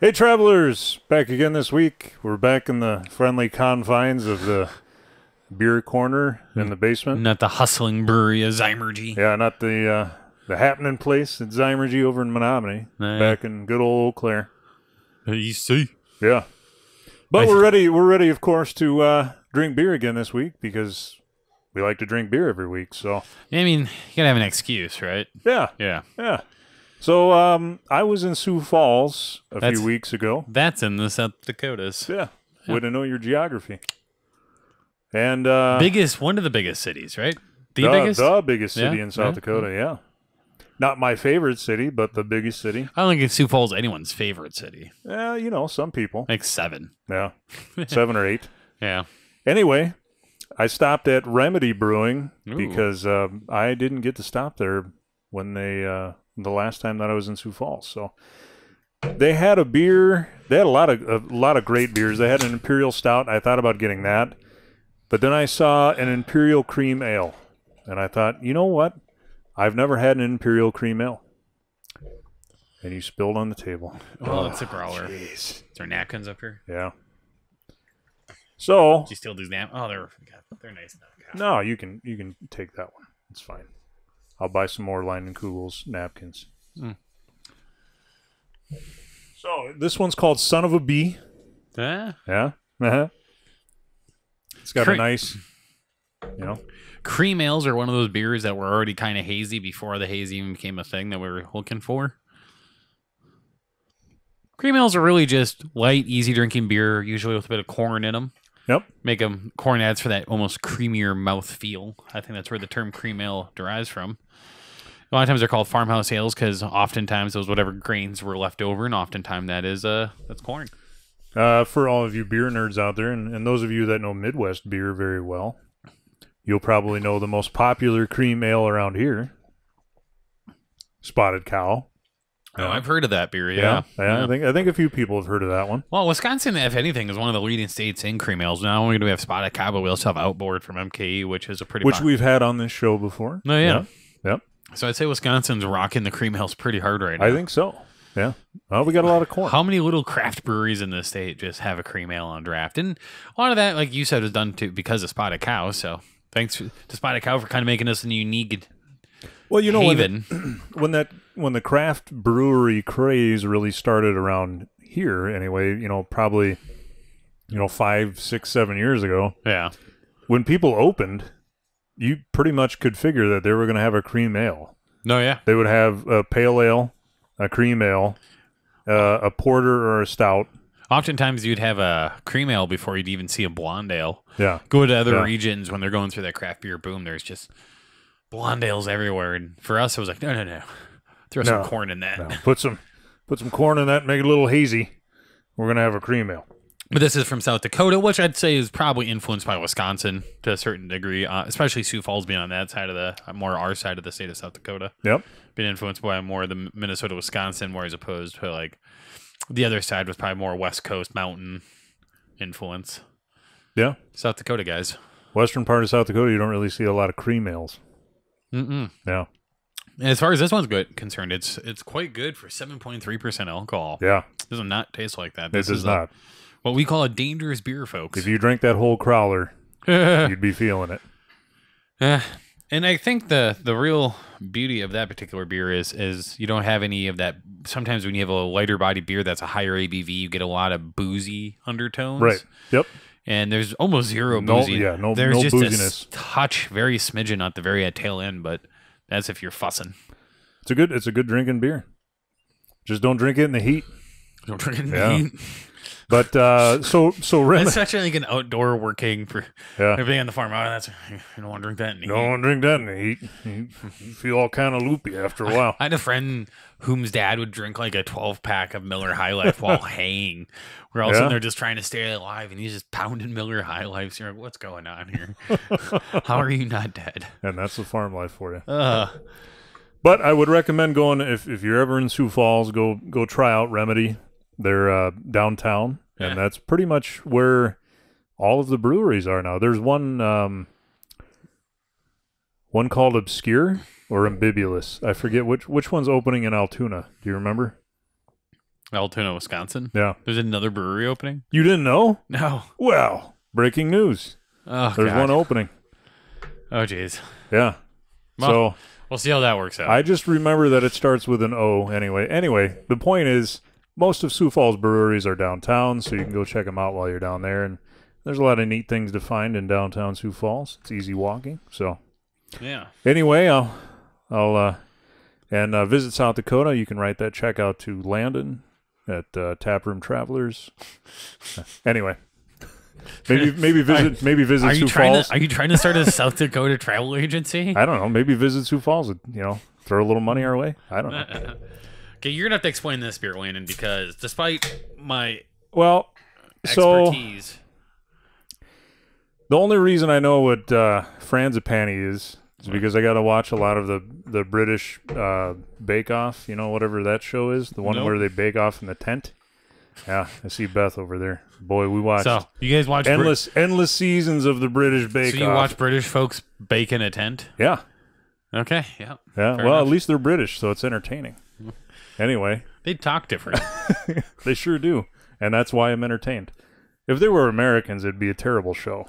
Hey, travelers! Back again this week. We're back in the friendly confines of the beer corner in the basement. Not the hustling brewery of Zymergy. Yeah, not the happening place at Zymergy over in Menominee. Back in good old Eau Claire. You see. Yeah. But we're ready. We're ready, of course, to drink beer again this week because we like to drink beer every week. So I mean, you gotta have an excuse, right? yeah. Yeah. So I was in Sioux Falls a few weeks ago. That's in the South Dakotas. Yeah. Way to know your geography. And One of the biggest cities, right? The biggest city Yeah, in South Dakota, yeah. Not my favorite city, but the biggest city. I don't think Sioux Falls is anyone's favorite city. Some people. Like 7. Yeah. 7 or 8. Yeah. Anyway, I stopped at Remedy Brewing Ooh. because I didn't get to stop there when the last time that I was in Sioux Falls. So they had a beer. They had a lot of great beers. They had an Imperial Stout. I thought about getting that. But then I saw an Imperial Cream Ale. And I thought, you know what? I've never had an Imperial Cream Ale. And you spilled on the table. Oh, it's a growler. Jeez. Is there napkins up here? Yeah. So. Do you still do napkins? Oh, they're nice napkins. No, you can take that one. It's fine. I'll buy some more Landon napkins. Mm. So this one's called Son of a Bee. Yeah. Uh-huh. It's got a nice, Cream ales are one of those beers that were already kind of hazy before the hazy even became a thing that we were looking for. Cream ales are really just light, easy drinking beer, usually with a bit of corn in them. Yep. Make them corn adds for that almost creamier mouth feel. I think that's where the term cream ale derives from. A lot of times they're called farmhouse ales because oftentimes those whatever grains were left over, and oftentimes that's corn. For all of you beer nerds out there, and those of you that know Midwest beer very well, you'll probably know the most popular cream ale around here, Spotted Cow. Oh, I've heard of that beer. Yeah. I think a few people have heard of that one. Well, Wisconsin, if anything, is one of the leading states in cream ales. Not only do we have Spotted Cow, but we also have Outboard from MKE, which is a pretty we've had on this show before. Oh, yeah. Yep. So I'd say Wisconsin's rocking the cream ales pretty hard right now. I think so. Yeah. Well, we got a lot of corn. How many little craft breweries in this state just have a cream ale on draft? And a lot of that, like you said, was done because of Spotted Cow. So thanks to Spotted Cow for kind of making us a unique haven. When the craft brewery craze really started around here, anyway, probably 5, 6, 7 years ago. Yeah. When people opened, you pretty much could figure that they were going to have a cream ale. No, yeah. They would have a pale ale, a cream ale, a porter or a stout. Oftentimes you'd have a cream ale before you'd even see a blonde ale. Yeah. Go to other regions when they're going through that craft beer boom. There's just blonde ales everywhere. And for us, it was like, no. Throw some corn in that. No. Put some corn in that and make it a little hazy. We're going to have a cream ale. But this is from South Dakota, which I'd say is probably influenced by Wisconsin to a certain degree, especially Sioux Falls being on that side of more our side of the state of South Dakota. Yep. Being influenced by more of the Minnesota, Wisconsin, more as opposed to like the other side was probably more West Coast mountain influence. Yeah. South Dakota guys. Western part of South Dakota, you don't really see a lot of cream ales. Mm-mm. Yeah. And as far as this one's concerned, it's quite good for 7.3% alcohol. Yeah. It does not taste like that. This does not. What we call a dangerous beer, folks. If you drink that whole crowler, you'd be feeling it. And I think the real beauty of that particular beer is you don't have any of that. Sometimes when you have a lighter body beer that's a higher ABV, you get a lot of boozy undertones. Right. Yep. And there's almost zero boozy. There's just booziness. a touch, very smidgen at the very tail end, but that's if you're fussing. It's a good drinking beer. Just don't drink it in the heat. Don't drink it in the heat. But so it's such like an outdoor working for everything on the farm. You don't want to drink that in the heat. Don't want to drink that in the heat. You feel all kind of loopy after a while. I had a friend whose dad would drink like a 12-pack of Miller High Life while haying. We're all sitting there just trying to stay alive, and he's just pounding Miller High Life. So you're like, what's going on here? How are you not dead? And that's the farm life for you. But I would recommend going, if you're ever in Sioux Falls, go try out Remedy. They're downtown, and that's pretty much where all of the breweries are now. There's one called Obscure or Ambibulous. I forget which one's opening in Altoona. Do you remember? Altoona, Wisconsin. Yeah. There's another brewery opening? You didn't know? No. Well, breaking news. Oh, There's God. one opening. Oh, jeez. Yeah. Well, so we'll see how that works out. I just remember that it starts with an O anyway. Anyway, the point is most of Sioux Falls breweries are downtown, so you can go check them out while you're down there. And there's a lot of neat things to find in downtown Sioux Falls. It's easy walking. So yeah. anyway, I'll visit South Dakota. You can write that check out to Landon at Taproom Travelers. Anyway. Maybe visit Sioux Falls. Are you trying to start a South Dakota travel agency? I don't know. Maybe visit Sioux Falls. Throw a little money our way. I don't know. Okay, you're gonna have to explain this beer, Landon, because despite my So expertise, the only reason I know what Frangipane is because I got to watch a lot of the British Bake Off. Whatever that show is, the one where they bake off in the tent. Yeah, I see Beth over there. Boy, we watched. So you guys watch endless seasons of the British Bake Off. So you watch British folks bake in a tent? Yeah. Okay. Yeah. Yeah. Fair Well, enough. at least they're British, so it's entertaining. Anyway, They talk different. they sure do, and that's why I'm entertained. If they were Americans, it'd be a terrible show.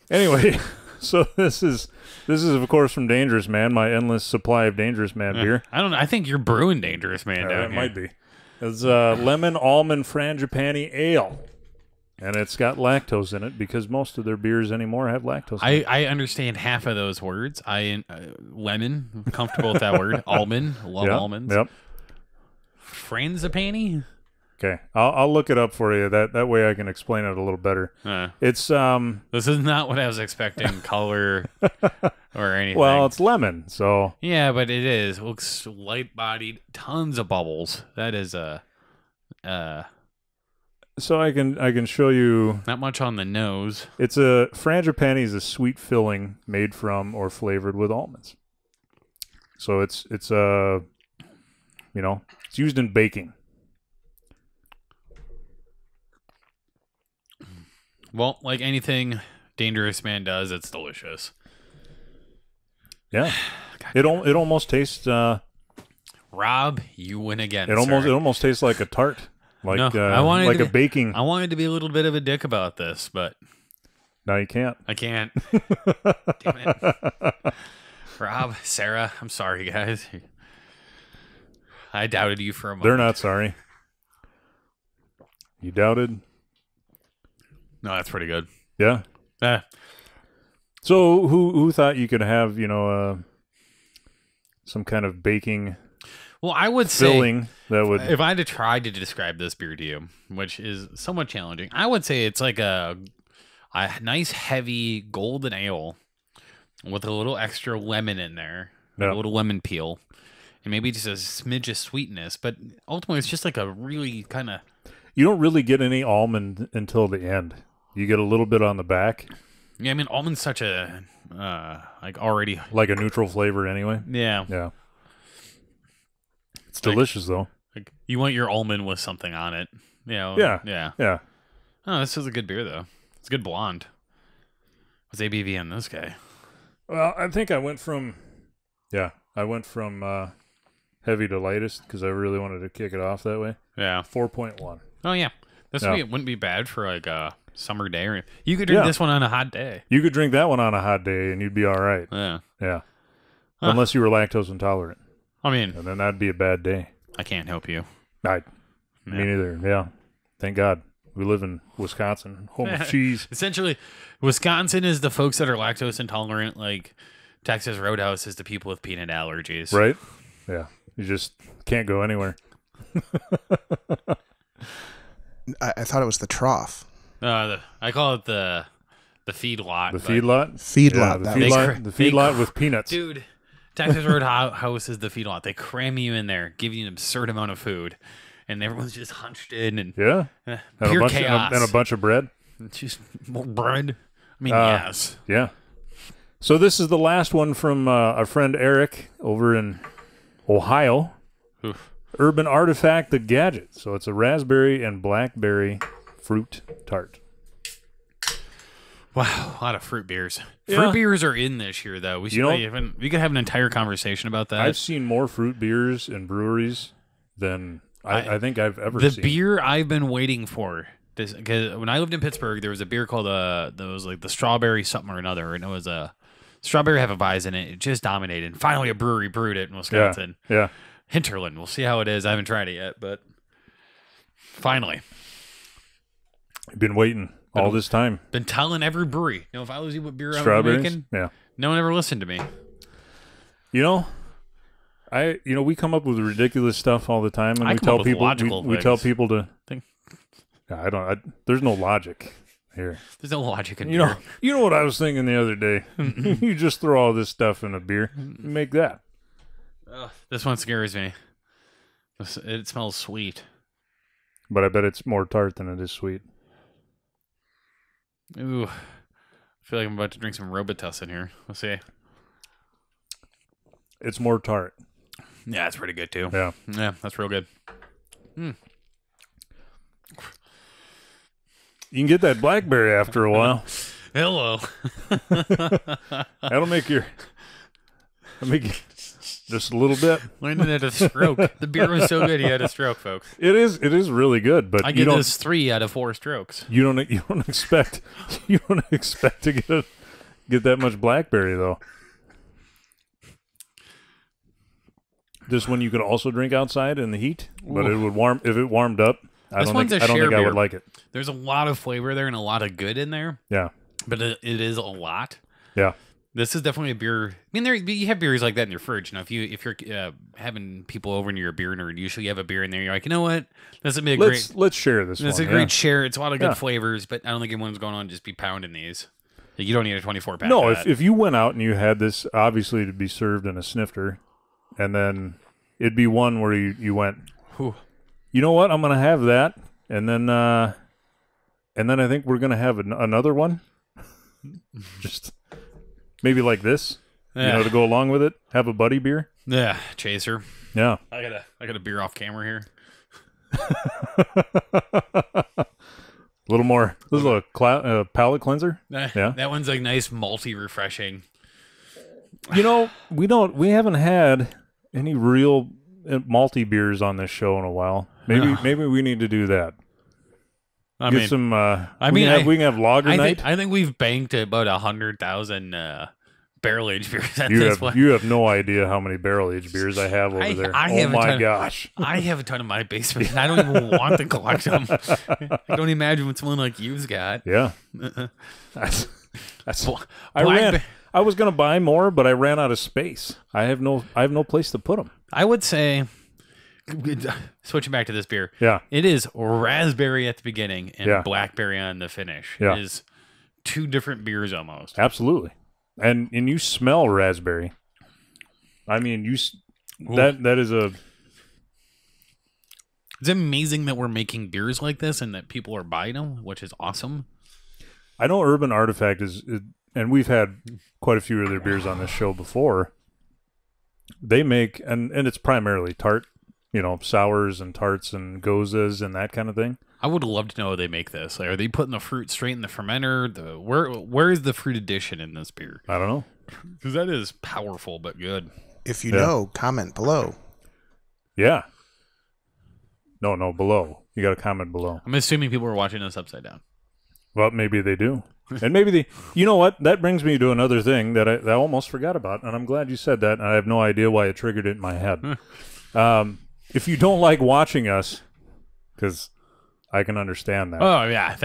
Anyway, so this is of course from Dangerous Man, my endless supply of Dangerous Man beer. I don't know. I think you're brewing Dangerous Man down It here. might be. It's lemon almond frangipane ale, and it's got lactose in it because most of their beers anymore have lactose. I understand half of those words. Lemon, I'm comfortable with that word. Almond, love almonds. Yep. Franzipani? Okay, I'll look it up for you. That way I can explain it a little better. It's This is not what I was expecting. Color or anything. well, it's lemon, so yeah, but it is. It looks light-bodied, tons of bubbles. That is so I can show you. not much on the nose. It's a frangipane is a sweet filling made from or flavored with almonds. So it's it's used in baking. Well, like anything Dangerous Man does, it's delicious. Yeah, it almost tastes. Rob, you win again. It almost tastes like a tart, like I wanted like to a baking. I wanted to be a little bit of a dick about this, but No, you can't. I can't. Damn it. Rob, Sarah, I'm sorry, guys. I doubted you for a moment. They're not sorry. You doubted? No, that's pretty good. Yeah. So who thought you could have some kind of baking? Well, I would filling say that would. if I had to try to describe this beer to you, which is somewhat challenging, I would say it's like a nice heavy golden ale with a little extra lemon in there, a little lemon peel, and maybe just a smidge of sweetness. But ultimately, it's just like a really kind of. You don't really get any almond until the end. You get a little bit on the back. Yeah, I mean, almond's such a already like a neutral flavor anyway. Yeah. Yeah. It's delicious though. Like you want your almond with something on it. Yeah. Yeah. Oh, this is a good beer though. It's a good blonde. What's ABV on this guy? Well, I think I went from heavy to lightest because I really wanted to kick it off that way. Yeah. 4.1. Oh yeah. This wouldn't be bad for like a summer day. Or you could drink this one on a hot day. You could drink that one on a hot day and you'd be all right. Yeah. Yeah. Unless you were lactose intolerant. I mean, and then that'd be a bad day. I can't help you. Me neither. Yeah. Thank God. We live in Wisconsin, home of cheese. Essentially, Wisconsin is the folks that are lactose intolerant. Like Texas Roadhouse is the people with peanut allergies. Right? Yeah. You just can't go anywhere. I thought it was the trough. I call it the feedlot. The feedlot? Feedlot. Yeah, the feedlot with peanuts. Dude, Texas Roadhouse is the feedlot. They cram you in there, give you an absurd amount of food, and everyone's just hunched in and pure chaos. And a bunch of bread. Just more bread. I mean, yes. Yeah. So this is the last one from our friend Eric over in Ohio. Oof. Urban Artifact, the Gadget. So it's a raspberry and blackberry fruit tart. Wow, a lot of fruit beers. Yeah. Fruit beers are in this year, though. We could have an entire conversation about that. I've seen more fruit beers in breweries than I think I've ever the seen. beer I've been waiting for. This because when I lived in Pittsburgh, there was a beer called that was like the strawberry something or another, and it was a strawberry hefeweizen. It just dominated. Finally, a brewery brewed it in Wisconsin. Yeah. Hinterland. We'll see how it is. I haven't tried it yet, but finally. I've been waiting all this time. Been telling every brewery. If I was you what beer I was Strawberries? making, Yeah. no one ever listened to me. We come up with ridiculous stuff all the time, and I we come tell up with people logical we tell things. people to. There's no logic here. There's no logic in You beer. know what I was thinking the other day? You just throw all this stuff in a beer, you make that. This one scares me. It smells sweet. But I bet it's more tart than it is sweet. Ooh. I feel like I'm about to drink some Robitussin here. Let's see. It's more tart. Yeah, it's pretty good too. Yeah. Yeah, that's real good. You can get that Blackberry after a while. Hello. That'll make you just a little bit. Landon had a stroke. The beer was so good he had a stroke, folks. It is really good, but I you give don't this 3 out of 4 strokes. you don't expect to get that much Blackberry though. This one you could also drink outside in the heat, but it would warm if it warmed up. I don't think I would like it. There's a lot of flavor there and a lot of good in there, Yeah. but it is a lot. Yeah. This is definitely a beer. I mean, you have beers like that in your fridge. Now, if you're having people over and you're a beer nerd, usually you have a beer in there. You're like, you know what? This would be Let's share this. It's one, a great share. It's a lot of good flavors, but I don't think anyone's going on to just be pounding these. You don't need a 24 pack. No, if you went out and you had this, obviously to be served in a snifter, and then it'd be one where you went, Whew. You know what? I'm gonna have that, and then I think we're gonna have another one, just maybe like this, to go along with it. Have a buddy beer. Yeah, chaser. Yeah. I got a beer off camera here. A little more. This is a palate cleanser. Yeah, that one's like nice, malty, refreshing. We haven't had any real malty beers on this show in a while. Maybe we need to do that. I Get mean, some. we can have lager night. I think we've banked about 100,000 barrel aged beers at this point. You have no idea how many barrel aged beers I have over there. Oh my gosh! I have a ton in my basement, and I don't even want to collect them. I don't imagine what someone like you's got. Yeah. I was gonna buy more, but I ran out of space. I have no place to put them. I would say, switching back to this beer, it is raspberry at the beginning and blackberry on the finish. Yeah. It is 2 different beers almost. Absolutely, and you smell raspberry. I mean, that is a. It's amazing that we're making beers like this and that people are buying them, which is awesome. I know Urban Artifact is, and we've had quite a few of their beers on this show before. They make, and it's primarily tart, sours and tarts and gozas and that kind of thing. I would love to know how they make this. Like, are they putting the fruit straight in the fermenter? Where is the fruit addition in this beer? I don't know. Because that is powerful but good. If you know, comment below. Yeah. No, below. You got to comment below. I'm assuming people are watching this upside down. Well, maybe they do. And maybe you know what? That brings me to another thing that I almost forgot about, and I'm glad you said that, and I have no idea why it triggered it in my head. If you don't like watching us, because I can understand that. Oh, yeah.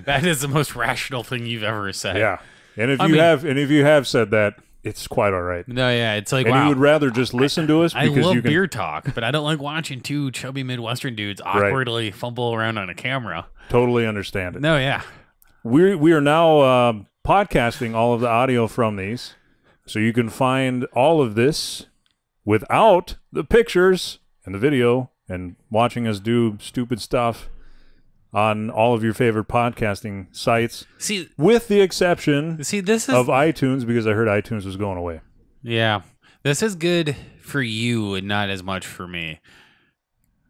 That is the most rational thing you've ever said. Yeah. And if you have said that, it's quite all right. No, yeah. It's like, and wow. you would rather just listen to us because I love you can... beer talk, but I don't like watching 2 chubby Midwestern dudes awkwardly fumble around on a camera. Totally understand it. No, yeah. We are now podcasting all of the audio from these, so you can find all of this without the pictures and the video and watching us do stupid stuff on all of your favorite podcasting sites. See, with the exception this is of iTunes, because I heard iTunes was going away. Yeah. This is good for you and not as much for me.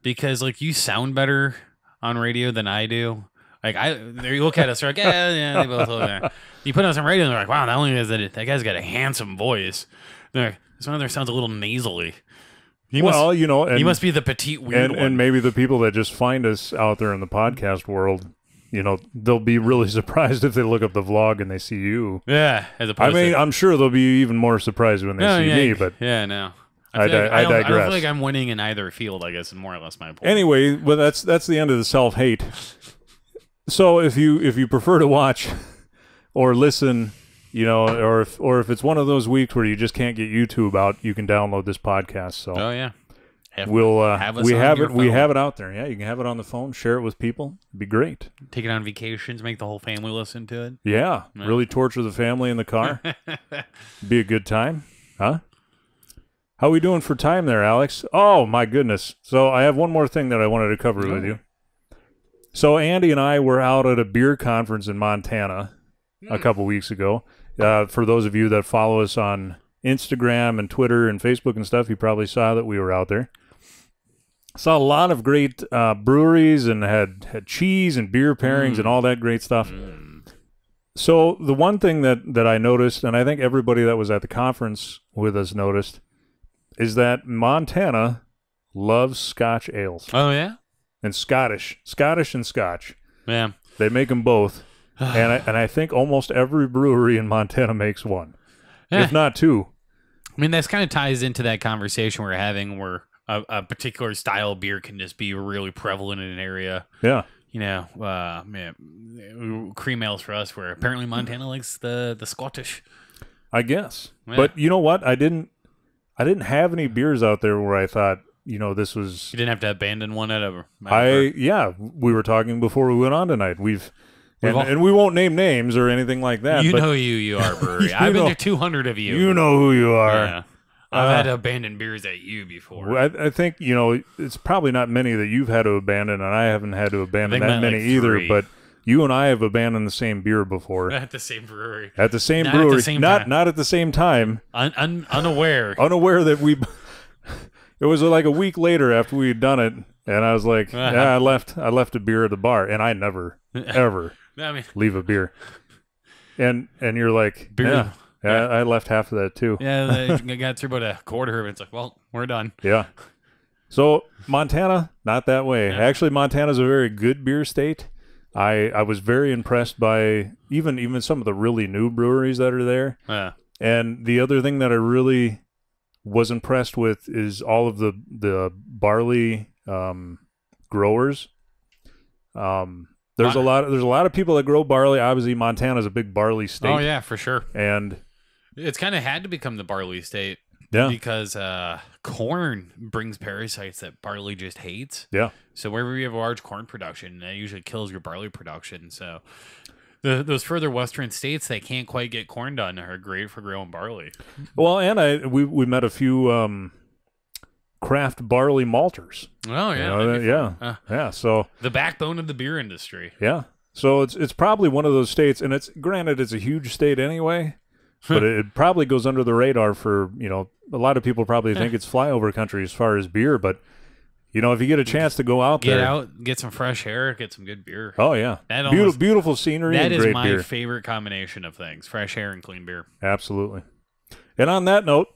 Because you sound better on radio than I do. You look at us, they're like, yeah, they both look there. You put us on radio, and they're like, wow, not only is that guy's got a handsome voice. They're like, this one of there sounds a little nasally. He well, you know, he must be the petite weird one. And maybe the people that just find us out there in the podcast world, you know, they'll be really surprised if they look up the vlog and they see you. Yeah, as opposed I'm sure they'll be even more surprised when they see me. But no. I digress. I don't feel like I'm winning in either field, I guess, is more or less my point. Anyway, well, that's the end of the self-hate. So if you prefer to watch or listen, you know, or if it's one of those weeks where you just can't get YouTube out, you can download this podcast. So yeah, we have it out there. Yeah, you can have it on the phone, share it with people. It'd be great. Take it on vacations, make the whole family listen to it. Yeah, really torture the family in the car. Be a good time, huh? How we doing for time there, Alex? Oh my goodness! So I have one more thing that I wanted to cover with you. So Andy and I were out at a beer conference in Montana a couple weeks ago. For those of you that follow us on Instagram and Twitter and Facebook and stuff, you probably saw that we were out there. Saw a lot of great breweries and had cheese and beer pairings and all that great stuff. So the one thing that I noticed, and I think everybody that was at the conference with us noticed, is that Montana loves Scotch ales. Oh, yeah? And Scottish and Scotch. Yeah. They make them both. and I think almost every brewery in Montana makes one, if not two. I mean, that's kind of ties into that conversation we're having where a particular style of beer can just be really prevalent in an area. Yeah. You know, cream ales for us, where apparently Montana likes the Scottish. I guess. Yeah. But you know what? I didn't have any beers out there where I thought, you know, this was... You didn't have to abandon one at a... we were talking before we went on tonight. And we won't name names or anything like that. You know you are, brewery. I've been to 200 of you. You know who you are. Yeah. I've had to abandon beers at you before. I think, you know, it's probably not many that you've had to abandon, and I haven't had to abandon that many either, but you and I have abandoned the same beer before. At the same brewery. At the same brewery. Not at the same time. Unaware. Unaware that we... It was like a week later after we had done it, and I was like, I left a beer at the bar, and I never, ever leave a beer. And you're like, beer. Yeah, I left half of that too. Yeah, I got through about a quarter, and it's like, well, we're done. Yeah. So Montana, not that way. Yeah. Actually, Montana's a very good beer state. I was very impressed by even some of the really new breweries that are there. Yeah. And the other thing that I really was impressed with is all of the barley growers. There's a lot of people that grow barley. Obviously, Montana's a big barley state. Oh yeah, for sure. And it's kind of had to become the barley state. Yeah. Because corn brings parasites that barley just hates. Yeah. So wherever you have a large corn production, that usually kills your barley production. So those further western states that can't quite get corn done are great for growing barley. Well, and we met a few craft barley malters. Oh yeah, you know, yeah. So the backbone of the beer industry. Yeah. So it's probably one of those states, and it's granted it's a huge state anyway, but it probably goes under the radar for, you know, a lot of people probably think it's flyover country as far as beer, but you know, if you get a chance to go out there, get some fresh air, get some good beer. Oh yeah, beautiful scenery. That and is great my beer. favorite combination of things: fresh air and clean beer. Absolutely. And on that note,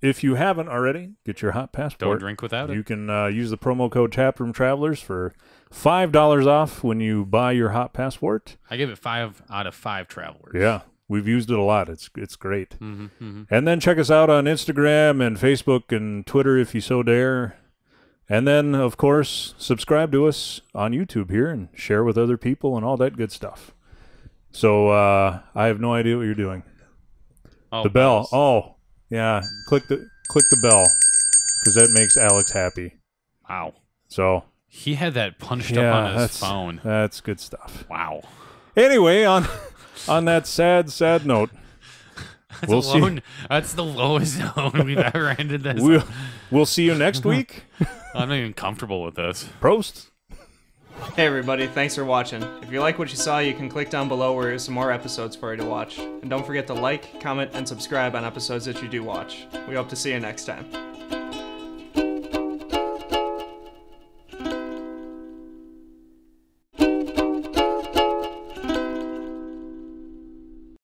if you haven't already, get your hot passport. Don't drink without it. You can use the promo code Taproom Travelers for $5 off when you buy your hot passport. I give it 5 out of 5 travelers. Yeah, we've used it a lot. It's great. And then check us out on Instagram and Facebook and Twitter if you so dare. And then, of course, subscribe to us on YouTube here and share with other people and all that good stuff. So I have no idea what you're doing. Oh, the bell. Oh, yeah. Click the bell because that makes Alex happy. Wow. So he had that punched up on his phone. That's good stuff. Wow. Anyway, on that sad note. That's the lowest note we've ever ended this. We'll see you next week. I'm not even comfortable with this. Prost. Hey everybody, thanks for watching. If you like what you saw, you can click down below where there's some more episodes for you to watch. And don't forget to like, comment, and subscribe on episodes that you do watch. We hope to see you next time.